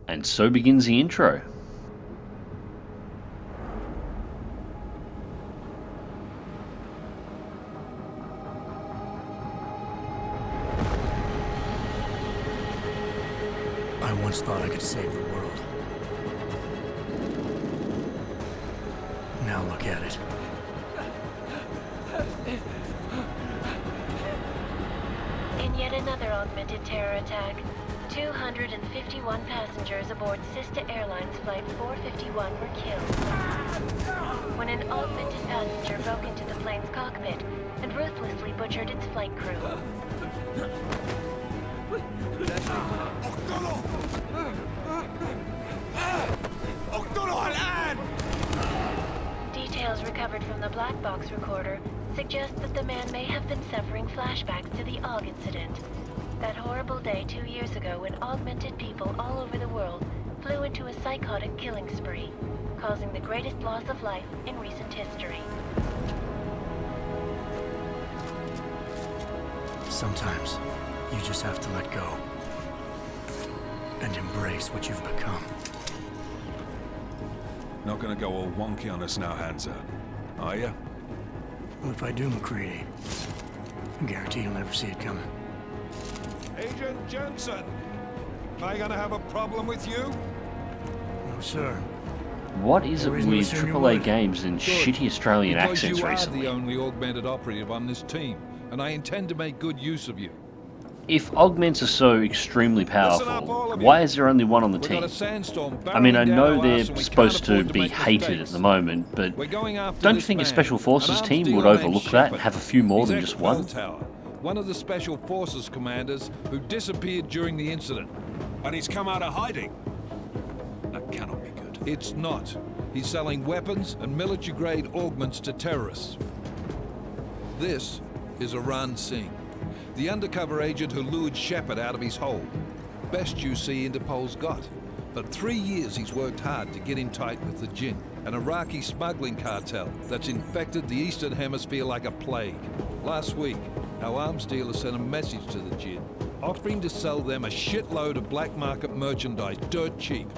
And so begins the intro. I once thought I could save the world. Now look at it. In yet another augmented terror attack, 251 passengers aboard Sister Airlines Flight 451 were killed when an augmented passenger broke into the plane's cockpit and ruthlessly butchered its flight crew. Details recovered from the black box recorder suggest that the man may have been suffering flashbacks to the AUG incident. That horrible day 2 years ago when augmented people all over the world flew into a psychotic killing spree, causing the greatest loss of life in recent history. Sometimes, you just have to let go. And embrace what you've become. Not gonna go all wonky on us now, Hansa, are you? Well, if I do, McCready, I guarantee you'll never see it coming. Agent Jensen, am I gonna have a problem with you? No, sir. What is it with reason to assume you AAA would. games and shitty Australian Because accents you are recently? the only augmented operative on this team, and I intend to make good use of you. If augments are so extremely Listen up, powerful, all of you. why is there only one on the We've got team? a sandstorm I mean, I barreling down know our they're arse and we supposed can't to afford to be make hated at mistakes. the moment, but We're going after don't you this think a man, Special Forces an arms team would dealer named overlook that and Shepard. have a few more He's than just one? ex-Bell Tower, one of the Special Forces commanders who disappeared during the incident. And he's come out of hiding. That cannot be good. It's not. He's selling weapons and military-grade augments to terrorists. This is Iran Singh, the undercover agent who lured Shepard out of his hole. Best you see Interpol's got. For 3 years he's worked hard to get him tight with the Jinn, an Iraqi smuggling cartel that's infected the Eastern Hemisphere like a plague. Last week, our arms dealer sent a message to the Jinn, offering to sell them a shitload of black market merchandise dirt cheap.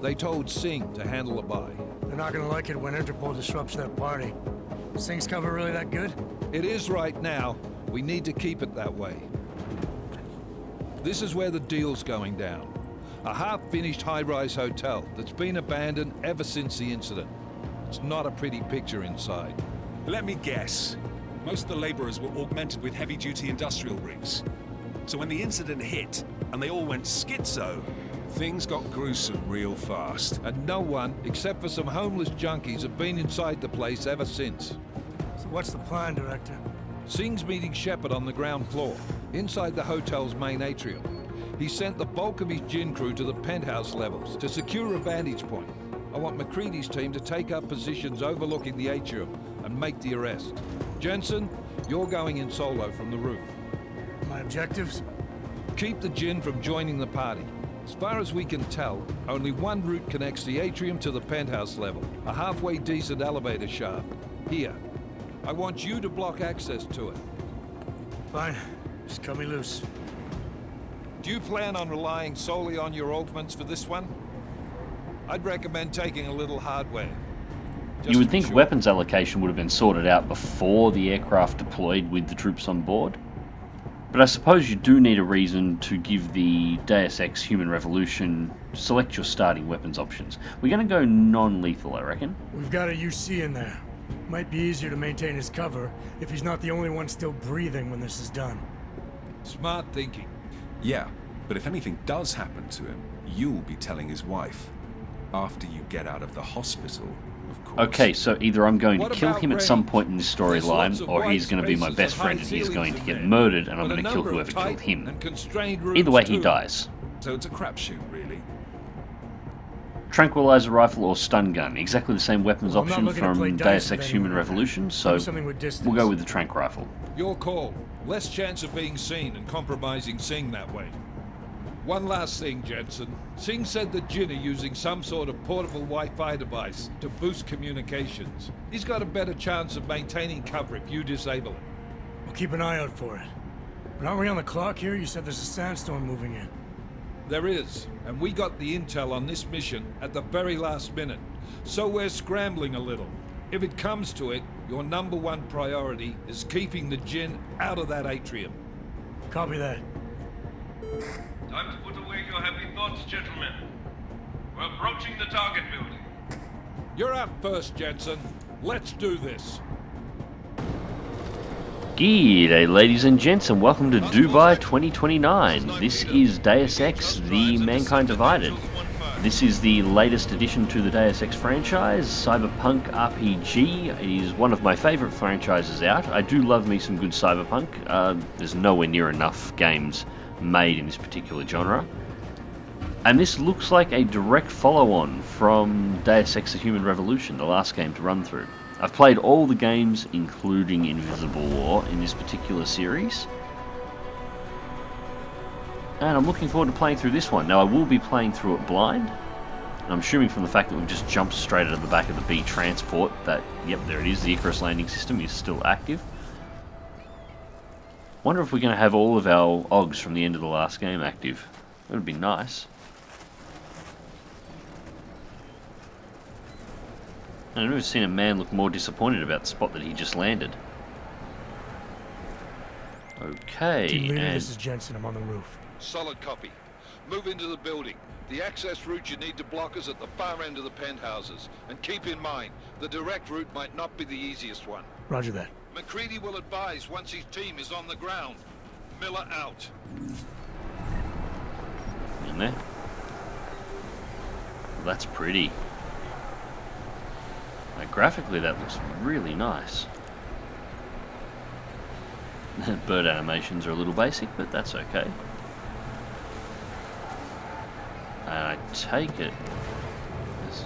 They told Singh to handle the buy. They're not gonna like it when Interpol disrupts their party. Singh's cover really that good? It is right now. We need to keep it that way. This is where the deal's going down. A half-finished high-rise hotel that's been abandoned ever since the incident. It's not a pretty picture inside. Let me guess. Most of the laborers were augmented with heavy-duty industrial rigs. So when the incident hit, and they all went schizo, things got gruesome real fast. And no one, except for some homeless junkies, have been inside the place ever since. So what's the plan, Director? Singh's meeting Shepard on the ground floor, inside the hotel's main atrium. He sent the bulk of his Jinn crew to the penthouse levels to secure a vantage point. I want McCready's team to take up positions overlooking the atrium and make the arrest. Jensen, you're going in solo from the roof. My objectives? Keep the Jinn from joining the party. As far as we can tell, only one route connects the atrium to the penthouse level, a halfway decent elevator shaft. Here. I want you to block access to it. Fine. Just cut me loose. Do you plan on relying solely on your augments for this one? I'd recommend taking a little hardware. Just You would to be think sure. weapons allocation would have been sorted out before the aircraft deployed with the troops on board. But I suppose you do need a reason to give the Deus Ex Human Revolution select your starting weapons options. We're going to go non-lethal, I reckon. We've got a UC in there. Might be easier to maintain his cover if he's not the only one still breathing when this is done. Smart thinking. Yeah, but if anything does happen to him, you'll be telling his wife. After you get out of the hospital, of course. Okay, so either I'm going to What kill about him at some range? point in this There's lots storyline, of or white he's going to be my spaces best and friend high and he's going to ceilings get in there, murdered and I'm but going a to kill number of whoever killed tight him. and constrained rooms Either way, he too. dies. So it's a crapshoot, really. Tranquilizer rifle or stun gun, exactly the same weapons Well, I'm not option looking to play from dice Deus with Ex anyone Human right now. Revolution, Do so something with distance. we'll go with the tranq rifle. Your call. Less chance of being seen and compromising Singh that way. One last thing, Jensen. Singh said the Jinn are using some sort of portable Wi-Fi device to boost communications. He's got a better chance of maintaining cover if you disable it. We'll keep an eye out for it. But aren't we on the clock here? You said there's a sandstorm moving in. There is, and we got the intel on this mission at the very last minute. So we're scrambling a little. If it comes to it, your #1 priority is keeping the Jinn out of that atrium. Copy that. Time to put away your happy thoughts, gentlemen. We're approaching the target building. You're up first, Jensen. Let's do this. G'day ladies and gents, and welcome to Dubai 2029. This is Deus Ex, The Mankind Divided. This is the latest addition to the Deus Ex franchise, Cyberpunk RPG. It is one of my favourite franchises out. I do love me some good Cyberpunk. There's nowhere near enough games made in this particular genre. And this looks like a direct follow-on from Deus Ex: The Human Revolution, the last game to run through. I've played all the games, including Invisible War, in this particular series. And I'm looking forward to playing through this one. Now, I will be playing through it blind. And I'm assuming from the fact that we've just jumped straight out of the back of the B transport that, yep, there it is, the Icarus landing system is still active. Wonder if we're going to have all of our OGs from the end of the last game active. That would be nice. I've never seen a man look more disappointed about the spot that he just landed. Okay, Team leader, and this is Jensen. I'm on the roof. Solid copy. Move into the building. The access route you need to block is at the far end of the penthouses. And keep in mind, the direct route might not be the easiest one. Roger that. McCready will advise once his team is on the ground. Miller out. in there. Well, that's pretty. Like, graphically, that looks really nice. Bird animations are a little basic, but that's okay. And I take it, as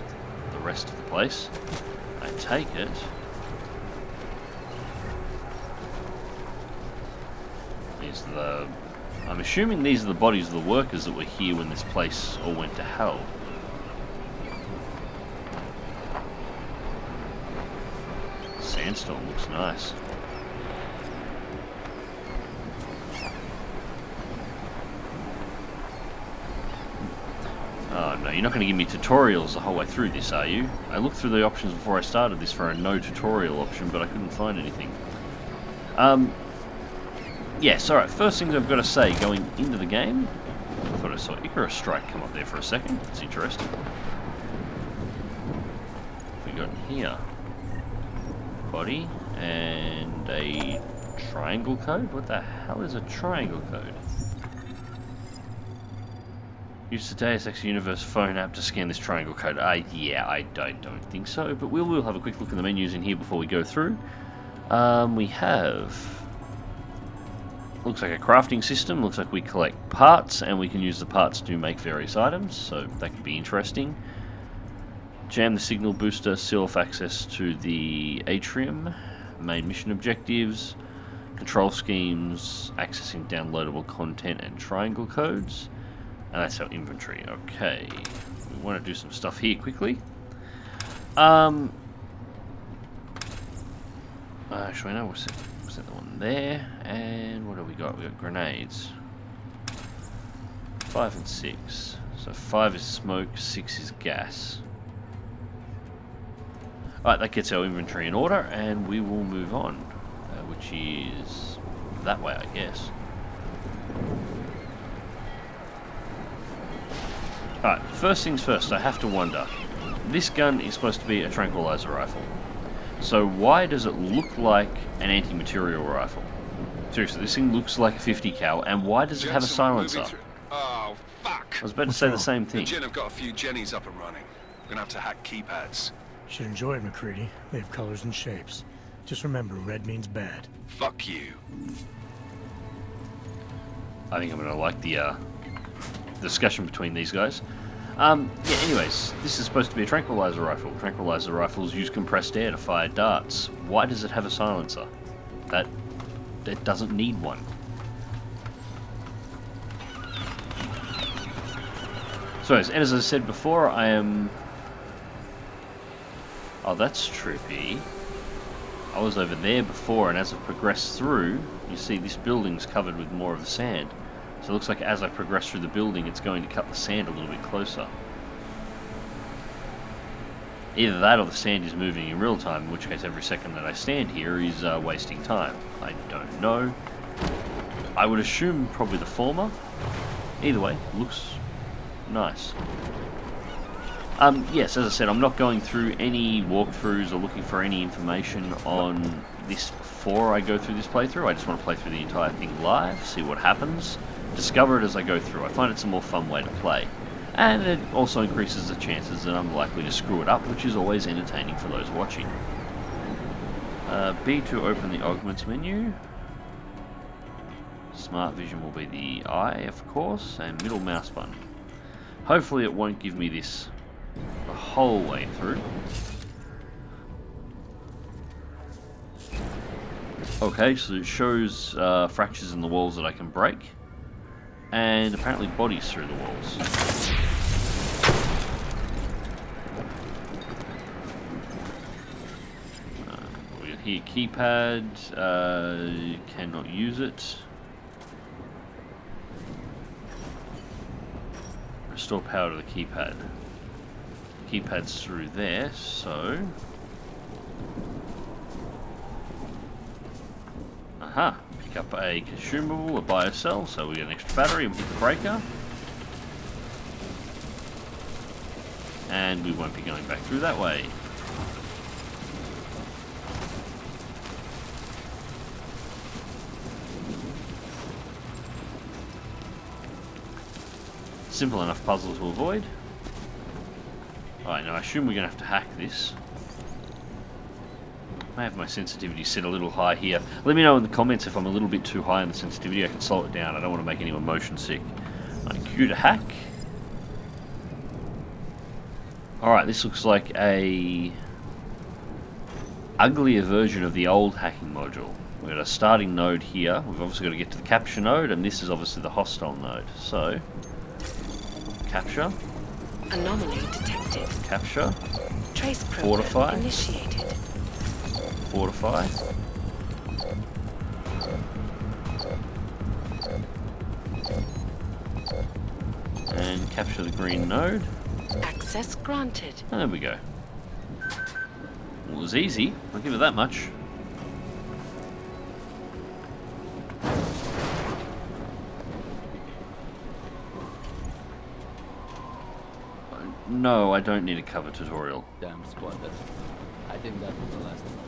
the rest of the place, I take it, I'm assuming these are the bodies of the workers that were here when this place all went to hell. Sandstone looks nice. Oh no, you're not going to give me tutorials the whole way through this, are you? I looked through the options before I started this for a no tutorial option, but I couldn't find anything. Yes, alright, first things I've got to say, going into the game, I thought I saw Icarus Strike come up there for a second. That's interesting. What we got in here? Body and a triangle code? What the hell is a triangle code? Use the Deus Ex Universe phone app to scan this triangle code. Yeah, I don't think so, but we'll have a quick look at the menus in here before we go through. We have... looks like a crafting system. Looks like we collect parts, and we can use the parts to make various items, so that could be interesting. Jam the signal booster, seal off access to the atrium. Main mission objectives, control schemes, accessing downloadable content and triangle codes. And that's our inventory. Okay, we want to do some stuff here quickly. Actually, no, we'll set the one there. And what do we got? We got grenades. 5 and 6. So 5 is smoke, 6 is gas. Alright, that gets our inventory in order, and we will move on, which is that way, I guess. Alright, first things first, I have to wonder. This gun is supposed to be a tranquilizer rifle. So why does it look like an anti-material rifle? Seriously, this thing looks like a 50 cal, and why does it have a silencer? Oh, fuck. I was about to say the same The thing. Jinn have got a few Jennies up and running. We're gonna have to hack keypads. Should enjoy it, McCready. They have colors and shapes. Just remember, red means bad. Fuck you. I think I'm going to like the discussion between these guys. Yeah, anyways, this is supposed to be a tranquilizer rifle. Tranquilizer rifles use compressed air to fire darts. Why does it have a silencer? It doesn't need one. So, as I said before, I am... Oh, that's trippy. I was over there before, and as I've progressed through, you see this building's covered with more of the sand. So it looks like as I progress through the building, it's going to cut the sand a little bit closer. Either that or the sand is moving in real time, in which case every second that I stand here is wasting time. I don't know. I would assume probably the former. Either way, looks nice. Yes, as I said, I'm not going through any walkthroughs or looking for any information on this before I go through this playthrough. I just want to play through the entire thing live, see what happens, discover it as I go through. I find it's a more fun way to play. And it also increases the chances that I'm likely to screw it up, which is always entertaining for those watching. B to open the augments menu. Smart vision will be the eye, of course, and middle mouse button. Hopefully it won't give me this the whole way through. Okay, so it shows fractures in the walls that I can break, and apparently bodies through the walls. We got here keypad, cannot use it. Restore power to the keypad. Keypad's through there, so... Aha! Pick up a consumable, a biocell, so we get an extra battery and hit the breaker. And we won't be going back through that way. Simple enough puzzle to avoid. Alright, now I assume we're going to have to hack this. I have my sensitivity set a little high here. Let me know in the comments if I'm a little bit too high on the sensitivity. I can slow it down. I don't want to make anyone motion sick. Q to hack. Alright, this looks like a uglier version of the old hacking module. We've got a starting node here. We've obviously got to get to the capture node, and this is obviously the hostile node. So, capture. Anomaly detected. Capture. Trace program Fortify. initiated. Fortify. And capture the green node. Access granted. And there we go. Well, it was easy. I'll give it that much. No, I don't need a cover tutorial. Damn squad, I think that was the last one.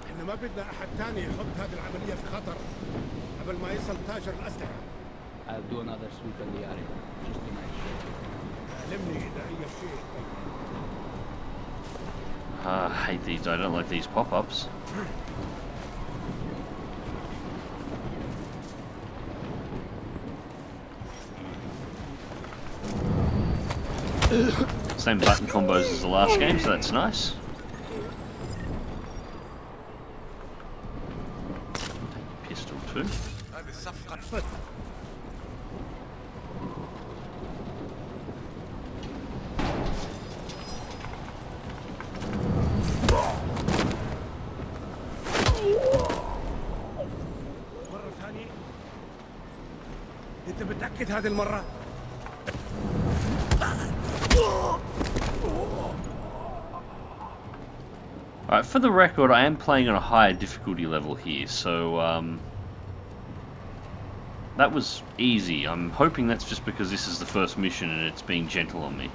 احنا ما بدنا احد تاني يحط هذه العملية في خطر قبل ما يصل تاجر الأسلحة. I'll do another sweep in the area, just to make sure. علمني إذا أي شيء. I hate these. I don't like these pop-ups. Same button combos as the last game, so that's nice. Take pistol too. مرة ثانية. أنت متأكد هذه المرة؟ Alright, for the record, I am playing on a higher difficulty level here, so that was easy. I'm hoping that's just because this is the first mission and it's being gentle on me.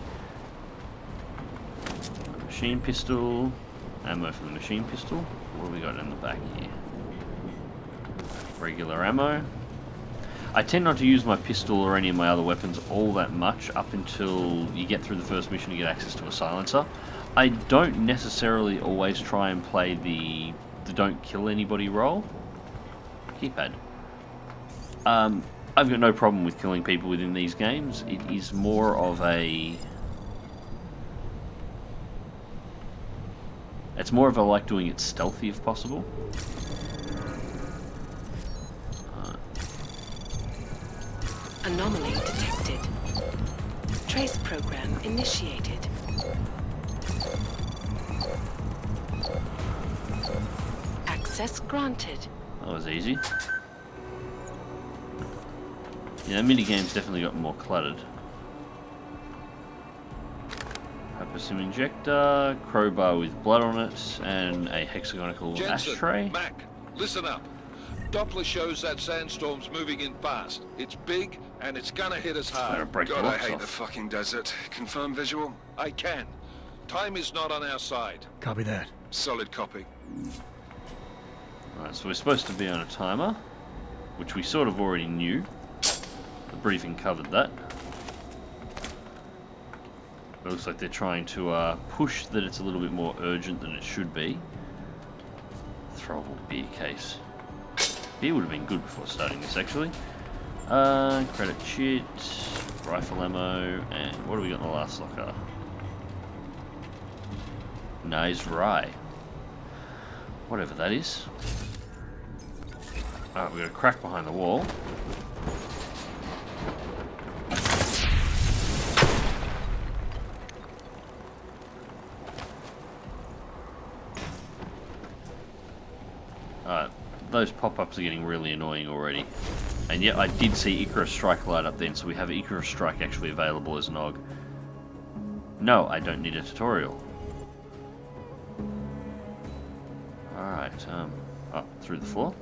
Machine pistol, ammo for the machine pistol. What have we got in the back here? Regular ammo. I tend not to use my pistol or any of my other weapons all that much up until you get through the first mission and get access to a silencer. I don't necessarily always try and play the don't kill anybody role. Keypad. I've got no problem with killing people within these games. It is more of a... It's more of a like doing it stealthy if possible. Anomaly detected. Trace program initiated. Access granted. That was easy. Yeah, minigame's definitely got more cluttered. Hypersim injector, crowbar with blood on it, and a hexagonal Jensen, ashtray. Mac, listen up. Doppler shows that sandstorm's moving in fast. It's big, and it's gonna hit us Gonna hard. break the God, I rocks hate off. the fucking desert. Confirm visual? I can. Time is not on our side. Copy that. Solid copy. Alright, so we're supposed to be on a timer, which we sort of already knew. The briefing covered that. It looks like they're trying to push that it's a little bit more urgent than it should be. Throwable beer case. Beer would have been good before starting this, actually. Credit sheet, rifle ammo, and what do we got in the last locker? Nice rye. Whatever that is. Alright, we've got a crack behind the wall. Alright, those pop-ups are getting really annoying already. And yet I did see Icarus Strike light up then, so we have Icarus Strike actually available as an AUG. No, I don't need a tutorial. Alright, up through the floor.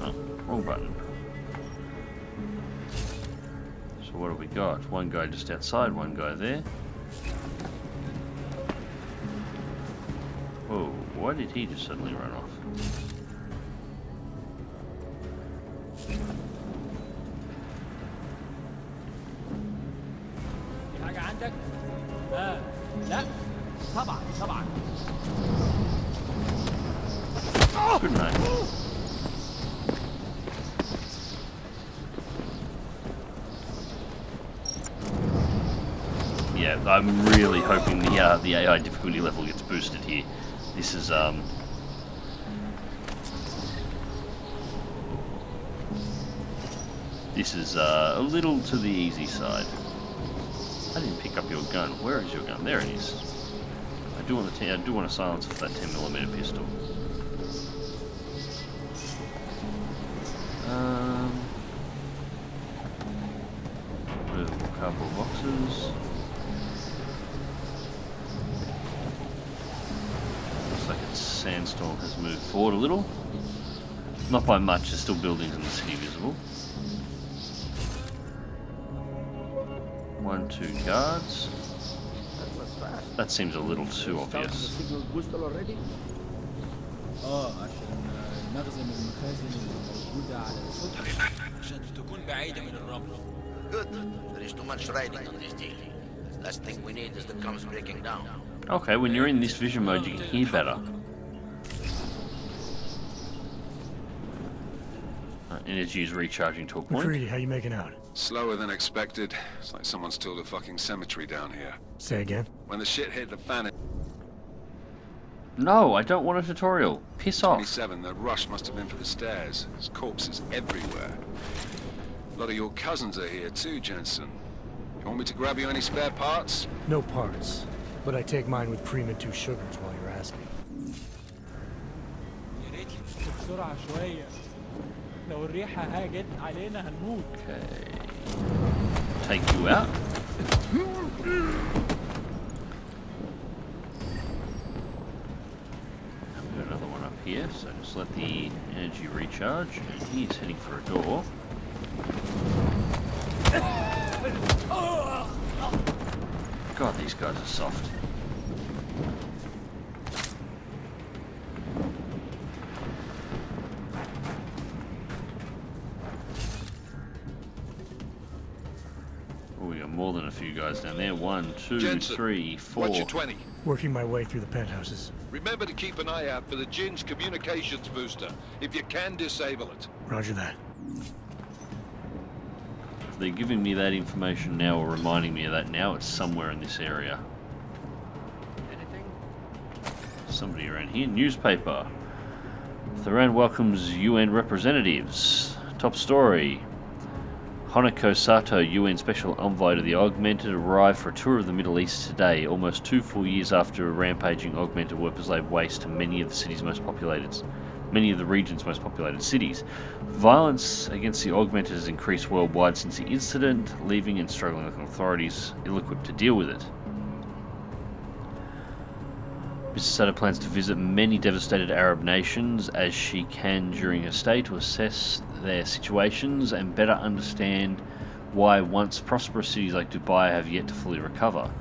Oh, wrong button. So what have we got? One guy just outside, one guy there. Whoa, why did he just suddenly run off? في حاجة عندك؟ لا طبعا طبعا. Good night. Yeah, I'm really hoping the AI difficulty level gets boosted here. This is a little to the easy side. I didn't pick up your gun. Where is your gun? There it is. I do want to silence for that 10mm pistol. Movable cardboard boxes. Looks like its sandstorm has moved forward a little. Not by much, there's still buildings in the city visible. 1, 2 guards. That seems a little too obvious. عشان نخزن المخازن الموجودة على السطح عشان تكون بعيدة من الرمل. Good. There is too much riding on this deal. The last thing we need is the comms breaking down. Okay, when you're in this vision mode, you can hear better. Energy is recharging to a point. McCready, how you making out? Slower than expected. It's like someone's tilled a fucking cemetery down here. Say again? When the shit hit the fan at No, I don't want a tutorial. Piss off. 27, the rush must have been for the stairs. There's corpses everywhere. A lot of your cousins are here too, Jensen. You want me to grab you any spare parts? No parts. But I take mine with cream and 2 sugars while you're asking. يا ريت بسرعة شوية. لو الريحة هاجت علينا هنموت. Okay. Take you out. We've got another one up here, so just let the energy recharge. And he's heading for a door. God, these guys are soft. Oh, we got more than a few guys down there. 1, 2, Jensen, 3, 4. What's your 20? Working my way through the penthouses. Remember to keep an eye out for the Jin's communications booster. If you can, disable it. Roger that. If they're giving me that information now or reminding me of that now, it's somewhere in this area. Anything? Somebody around here. Newspaper. Theran welcomes UN representatives. Top story. Honoko Sato, UN Special Envoy to the Augmented, arrived for a tour of the Middle East today, almost 2 full years after rampaging Augmented weapons laid waste to many of the region's most populated cities. Violence against the Augmented has increased worldwide since the incident, leaving and struggling local authorities ill-equipped to deal with it. Mrs. Sato plans to visit many devastated Arab nations as she can during her stay to assess their situations and better understand why once prosperous cities like Dubai have yet to fully recover.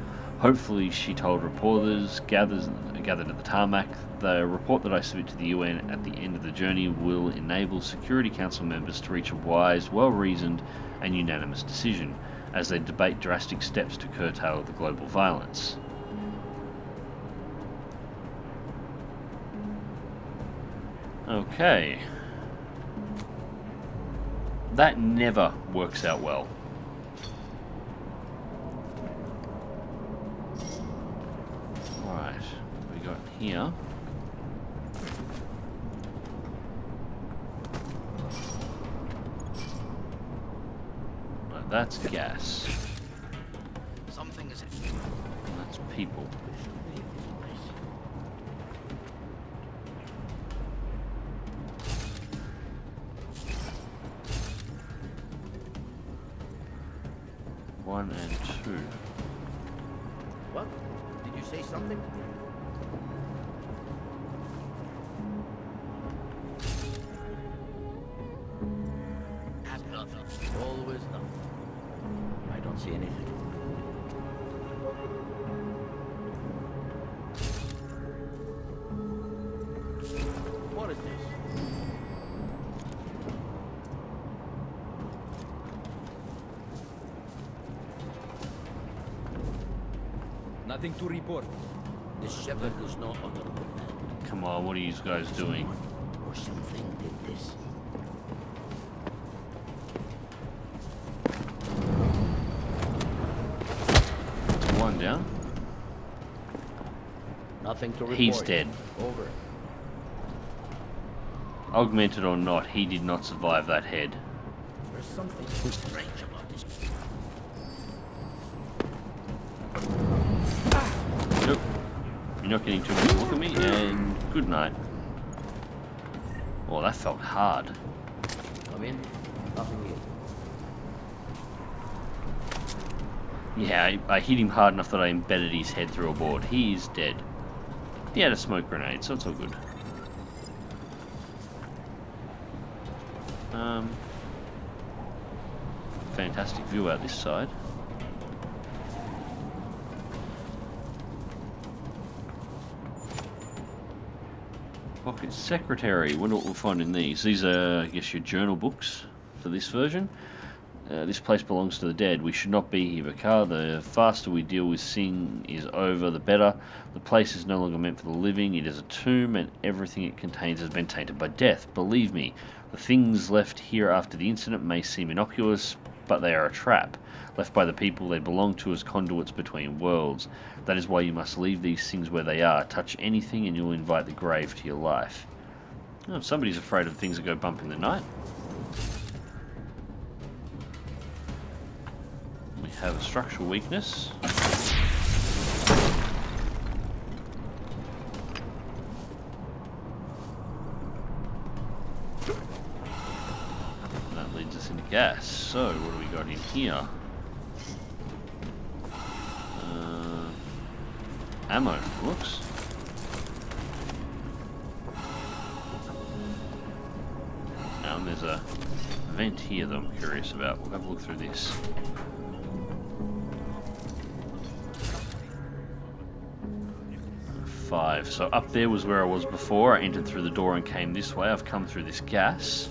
Hopefully, she told reporters gathered at the tarmac, the report that I submit to the UN at the end of the journey will enable Security Council members to reach a wise, well-reasoned and unanimous decision as they debate drastic steps to curtail the global violence. Okay. That never works out well. Right, what we got here? No, that's gas. Something is... That's people. One and two. What? Did you say something? Have nothing. Always nothing. I don't see anything. What is this? Nothing to report. This shepherd is no honorable man. Come on, what are you guys doing? Or something did this. One down. Nothing to report. He's dead. Over. Augmented or not, he did not survive that head. There's something strange about this. Nope. You're not getting too much look at me, and good night. Oh, that felt hard. Come in. Nothing here. Yeah, I hit him hard enough that I embedded his head through a board. He is dead. He had a smoke grenade, so it's all good. Fantastic view out this side. Pocket Secretary. Wonder what we'll find in these. These are, I guess, your journal books for this version. This place belongs to the dead. We should not be here, Bakar. The faster we deal with Singh is over, the better. The place is no longer meant for the living. It is a tomb, and everything it contains has been tainted by death. Believe me, the things left here after the incident may seem innocuous, but they are a trap. Left by the people they belong to as conduits between worlds. That is why you must leave these things where they are. Touch anything and you'll invite the grave to your life. Oh, somebody's afraid of things that go bump in the night. We have a structural weakness. That leads us into gas. So, what do we got in here? Ammo, looks. Now, and there's a vent here that I'm curious about. We'll have a look through this. Five. So up there was where I was before. I entered through the door and came this way. I've come through this gas.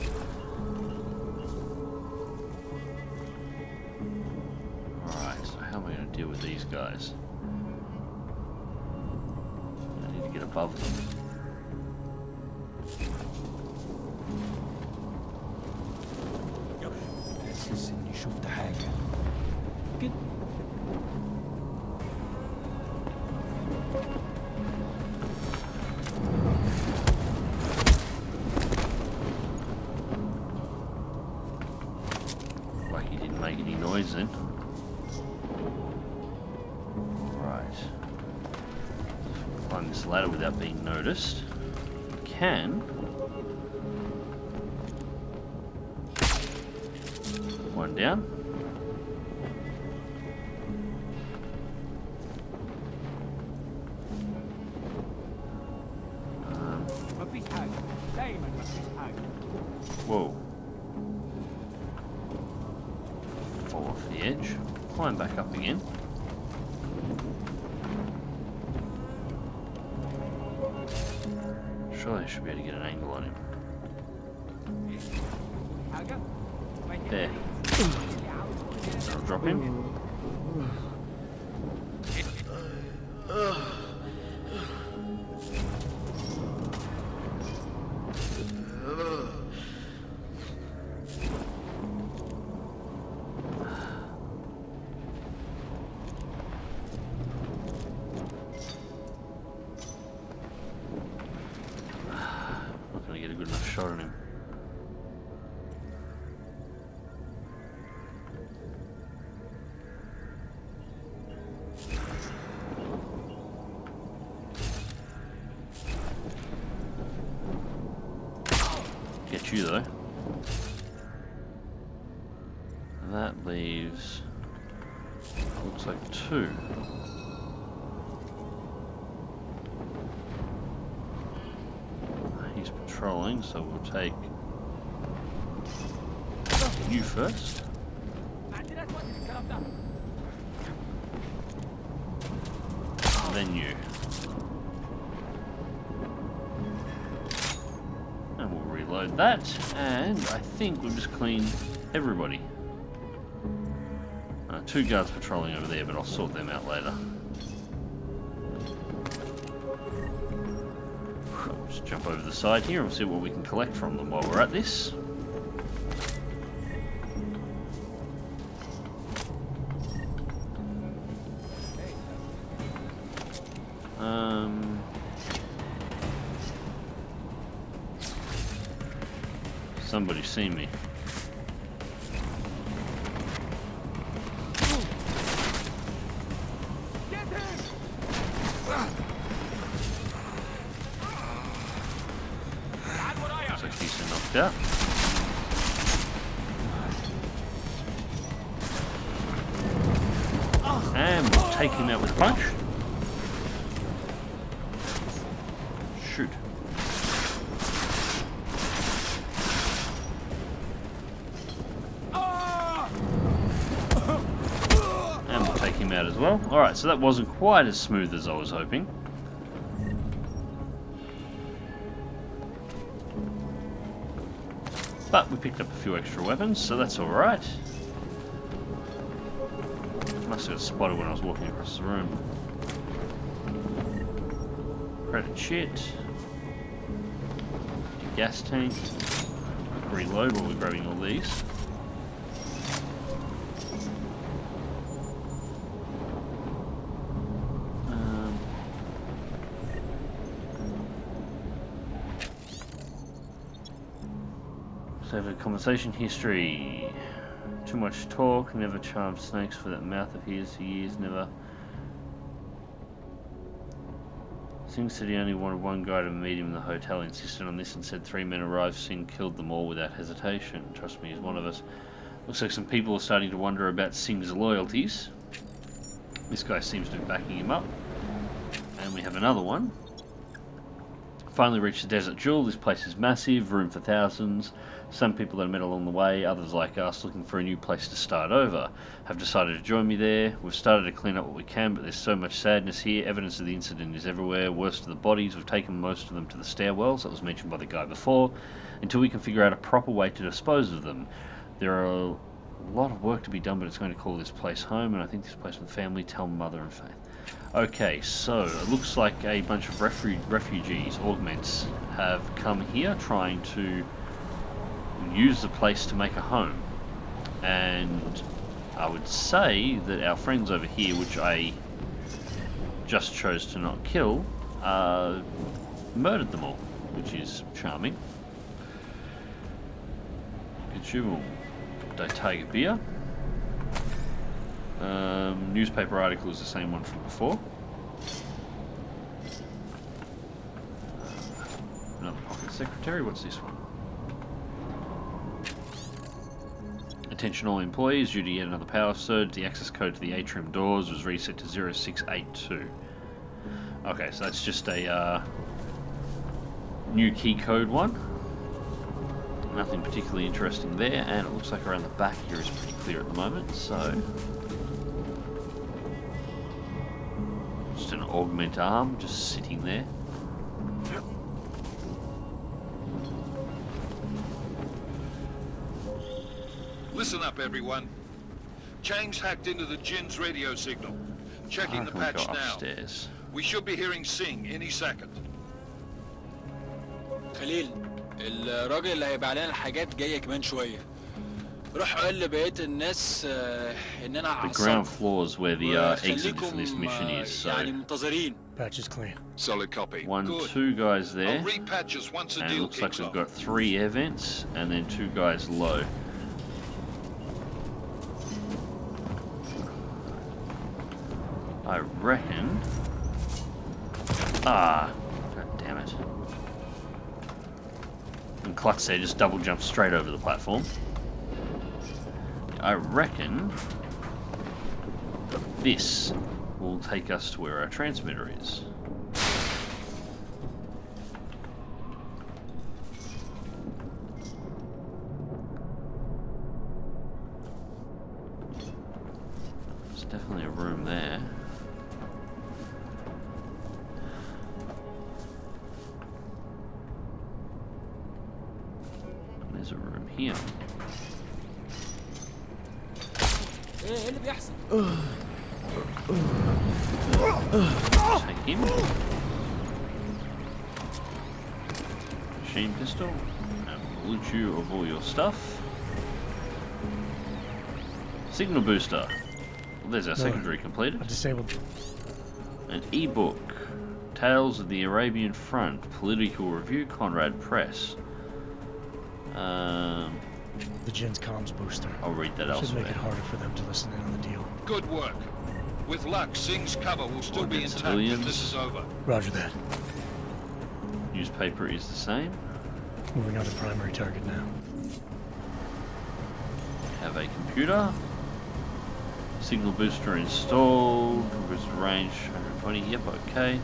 Alright, so how am I going to deal with these guys? I need to get above them. حاسس اني شفت حاجة. كده. Like he didn't noise then. Right. Climb this ladder without being noticed. Can. One down. Whoa. Fall off the edge. Climb back up again. Surely I should be able to get an angle on him. There. I'll drop him. Not going to get a good enough shot on him. Get you though. And that leaves, looks like 2. He's patrolling, so we'll take you first. And then you. And we'll reload that, and I think we'll just clean everybody. 2 guards patrolling over there, but I'll sort them out later. Just jump over the side here and we'll see what we can collect from them while we're at this. Somebody's seen me. Looks like he's been knocked out. And we'll take him out with a punch. Shoot. And we'll take him out as well. Alright, so that wasn't quite as smooth as I was hoping. But we picked up a few extra weapons, so that's alright. Must have got spotted when I was walking across the room. Credit shit. Gas tank. Reload while we're grabbing all these. Save a conversation history. Too much talk, never charmed snakes for that mouth of his. He is never. Singh said he only wanted one guy to meet him in the hotel, insisted on this and said 3 men arrived. Singh killed them all without hesitation. Trust me, he's one of us. Looks like some people are starting to wonder about Singh's loyalties. This guy seems to be backing him up. And we have another one. Finally reached the Desert Jewel. This place is massive, room for thousands. Some people that I met along the way, others like us looking for a new place to start over, have decided to join me there. We've started to clean up what we can, but there's so much sadness here. Evidence of the incident is everywhere. Worst of the bodies, we've taken most of them to the stairwells, that was mentioned by the guy before, until we can figure out a proper way to dispose of them. There are a lot of work to be done, but it's going to call this place home, and I think this place with family, tell mother and faith. Okay, so it looks like a bunch of refugees, augments, have come here trying to use the place to make a home. And I would say that our friends over here, which I just chose to not kill, murdered them all, which is charming. Consumable. Tiger beer. Newspaper article is the same one from before. Another pocket secretary. What's this one? Attention all employees, due to yet another power surge, the access code to the atrium doors was reset to 0682. Okay, so that's just a new key code one. Nothing particularly interesting there, and it looks like around the back here is pretty clear at the moment, so... Just an augment arm, just sitting there. Listen up, everyone. Chang's hacked into the Jin's radio signal. Checking the Can we patch go now. upstairs? We should be hearing Singh any second. خليل الراجل اللي هيبيع لنا الحاجات جايه كمان شويه. روح قول لبقيه الناس ان انا The ground floor is where the exit for this mission is, so... يعني منتظرين. Patch is clean. Solid copy. One, Good. two guys there, I'll repatch us once the and it deal looks like kicks we've off. got 3 air vents, and then 2 guys low. I reckon... Ah, god damn it. And Klutz there just double jumped straight over the platform. I reckon this will take us to where our transmitter is. There's definitely a room there. And there's a room here. ايه اللي بيحصل؟ Take him. Machine pistol. And we'll loot you of all your stuff. Signal booster. Well, there's our secondary completed. I disabled. An e-book. Tales of the Arabian Front. Political review. Conrad Press. The Jin's comms booster. I'll read that Should elsewhere. make it harder for them to listen in on the deal. Good work. With luck, Singh's cover will still be Ordnance intact when civilians. this is over. Roger that. Newspaper is the same. Moving on to primary target now. Have a computer. Signal booster installed. Booster range 120. Yep, okay.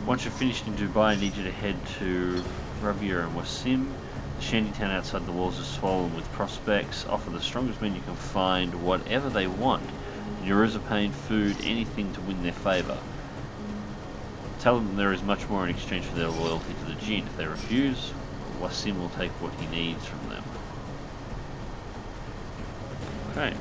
Once you're finished in Dubai, I need you to head to Rabia and Wasim. The shantytown outside the walls is swollen with prospects. Offer the strongest men you can find whatever they want. Neuropain, food, anything to win their favour. Tell them there is much more in exchange for their loyalty to the Jinn. If they refuse, Wasim will take what he needs from them. Okay.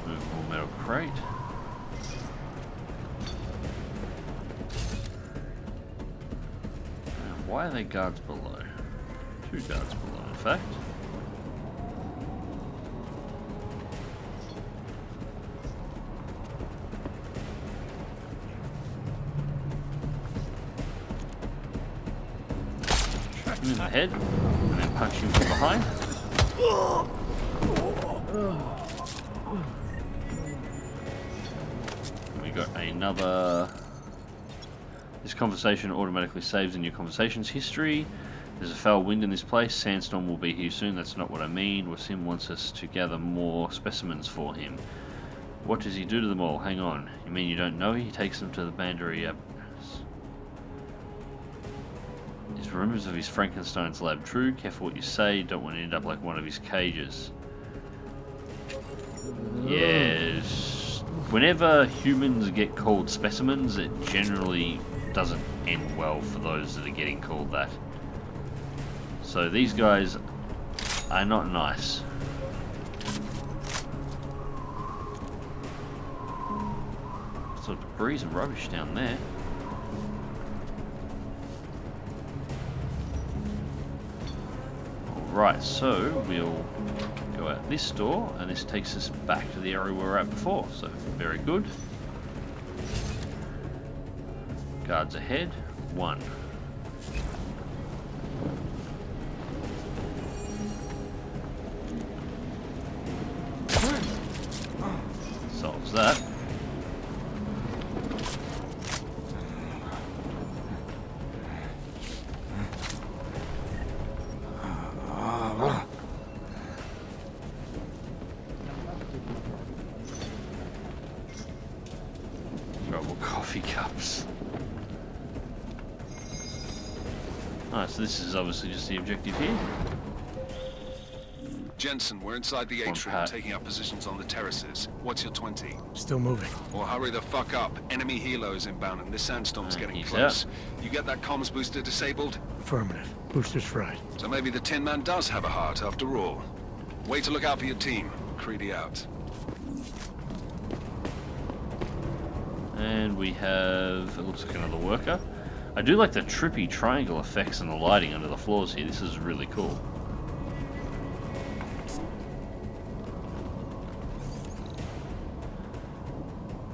Movable metal crate. Why are there guards below? 2 guards below, in fact. Track him in the head, and then punch him from behind. We got another... This conversation automatically saves in your conversations history. There's a foul wind in this place. Sandstorm will be here soon. That's not what I mean. Wasim wants us to gather more specimens for him. What does he do to them all? Hang on. You mean you don't know? He takes them to the Bandari. Is rumors of his Frankenstein's lab true? Careful what you say. Don't want to end up like one of his cages. Yes. Whenever humans get called specimens, it generally doesn't end well for those that are getting called that. So these guys are not nice. Sort of debris and rubbish down there. Right, so we'll go out this door, and this takes us back to the area we were at before, so very good. Guards ahead, 1. Solves that. Coffee cups. Alright, so this is obviously just the objective here. Jensen, we're inside the atrium, taking up positions on the terraces. What's your 20? Still moving. Well, hurry the fuck up. Enemy helos inbound and this sandstorm's getting close. You get that comms booster disabled? Affirmative. Booster's fried. So maybe the Tin Man does have a heart after all. Way to look out for your team. Creedy out. And we have, it looks like another worker. I do like the trippy triangle effects and the lighting under the floors here. This is really cool.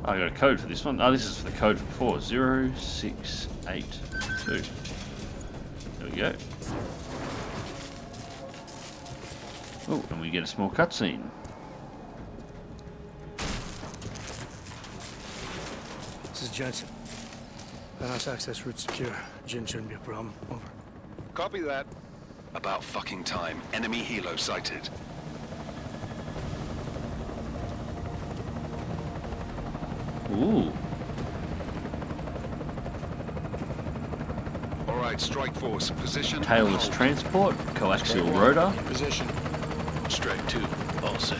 Oh, I got a code for this one. Oh, this is for the code for before. 0682. There we go. Oh, and we get a small cutscene. This is Jensen. Penthouse access route secure. Jin shouldn't be a problem. Over. Copy that. About fucking time. Enemy helo sighted. Ooh. All right, strike force. Position. Tailless transport. Coaxial rotor. Position. Strike 2. All set.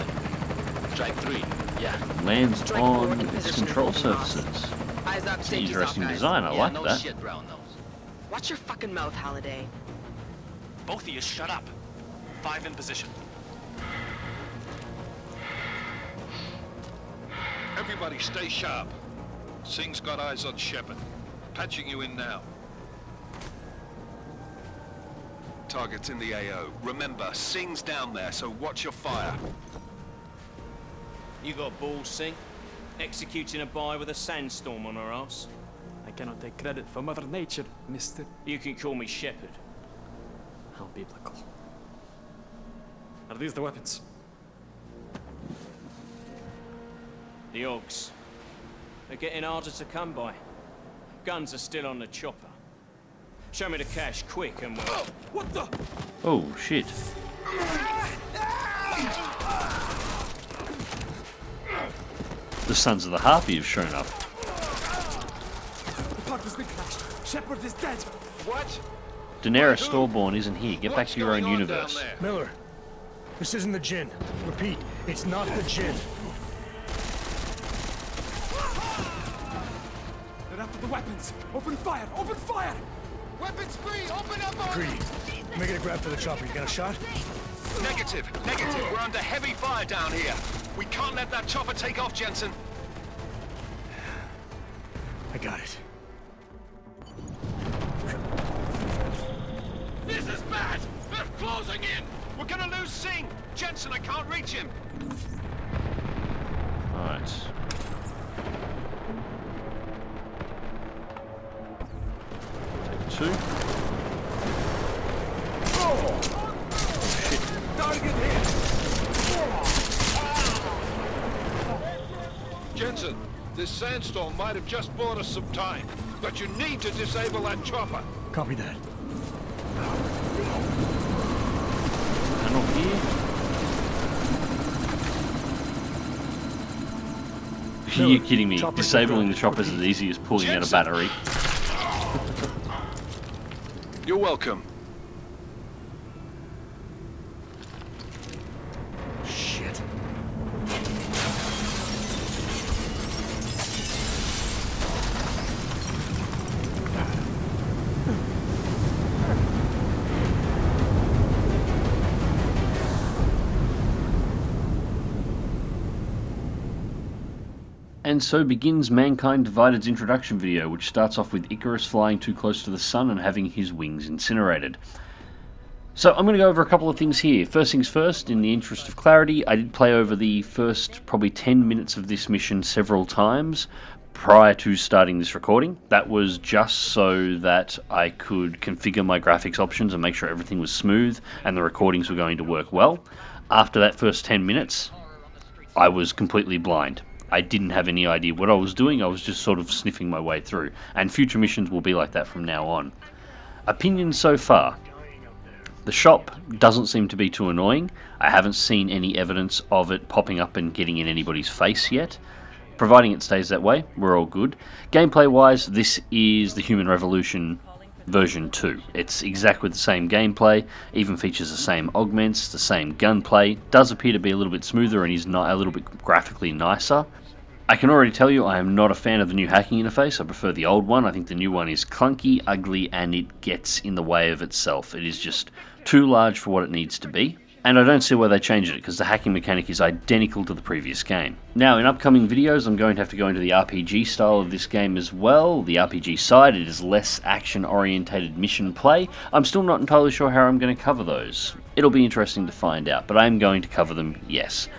Strike 3. Yeah. Lands Strike on 4 in its position control for boss. surfaces. Eyes up, It's an stages interesting off, guys. design. I like no that. shit, brown nose. Watch your fucking mouth, Holiday. Both of you shut up. 5 in position. Everybody stay sharp. Singh's got eyes on Shepard. Patching you in now. Target's in the AO. Remember, Singh's down there, so watch your fire. You got balls, Singh? Executing a buy with a sandstorm on her ass? I cannot take credit for Mother Nature, mister. You can call me Shepard. How biblical. Are these the weapons? The Ogs. They're getting harder to come by. Guns are still on the chopper. Show me the cash, quick, and we'll... What the? Oh, shit. The Sons of the Harpy have shown up. The park has been crashed. Shepard is dead. What? Daenerys Stormborn isn't here. Get back to your own universe. Miller, this isn't the Jinn. Repeat, it's not the Jinn. They're after the weapons. Open fire! Open fire! Weapons free! Open up on... Greedy. Making a grab for the chopper. You got a shot? Negative. Negative. We're under heavy fire down here. We can't let that chopper take off, Jensen. I got it. This is bad! They're closing in! We're gonna lose Singh! Jensen, I can't reach him! Alright. Take 2. Jensen, this sandstorm might have just bought us some time, but you need to disable that chopper. Copy that. Panel here. Are you kidding me? Disabling the chopper is as easy as pulling out a battery. You're welcome. Shit. And so begins Mankind Divided's introduction video, which starts off with Icarus flying too close to the sun and having his wings incinerated. So I'm going to go over a couple of things here. First things first, in the interest of clarity, I did play over the first probably 10 minutes of this mission several times prior to starting this recording. That was just so that I could configure my graphics options and make sure everything was smooth and the recordings were going to work well. After that first 10 minutes, I was completely blind. I didn't have any idea what I was doing. I was just sort of sniffing my way through. And future missions will be like that from now on. Opinions so far. The shop doesn't seem to be too annoying. I haven't seen any evidence of it popping up and getting in anybody's face yet. Providing it stays that way, we're all good. Gameplay wise, this is the Human Revolution version 2. It's exactly the same gameplay, even features the same augments, the same gunplay, does appear to be a little bit smoother and is not a little bit graphically nicer. I can already tell you I am not a fan of the new hacking interface. I prefer the old one. I think the new one is clunky, ugly, and it gets in the way of itself. It is just too large for what it needs to be. And I don't see why they changed it, because the hacking mechanic is identical to the previous game. Now, in upcoming videos, I'm going to have to go into the RPG style of this game as well. The RPG side, it is less action-orientated mission play. I'm still not entirely sure how I'm going to cover those. It'll be interesting to find out, but I am going to cover them, yes.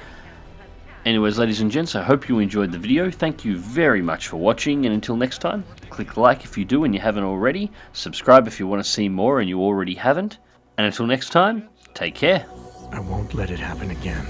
Anyways, ladies and gents, I hope you enjoyed the video. Thank you very much for watching, and until next time, click like if you do and you haven't already, subscribe if you want to see more and you already haven't, and until next time, take care. I won't let it happen again.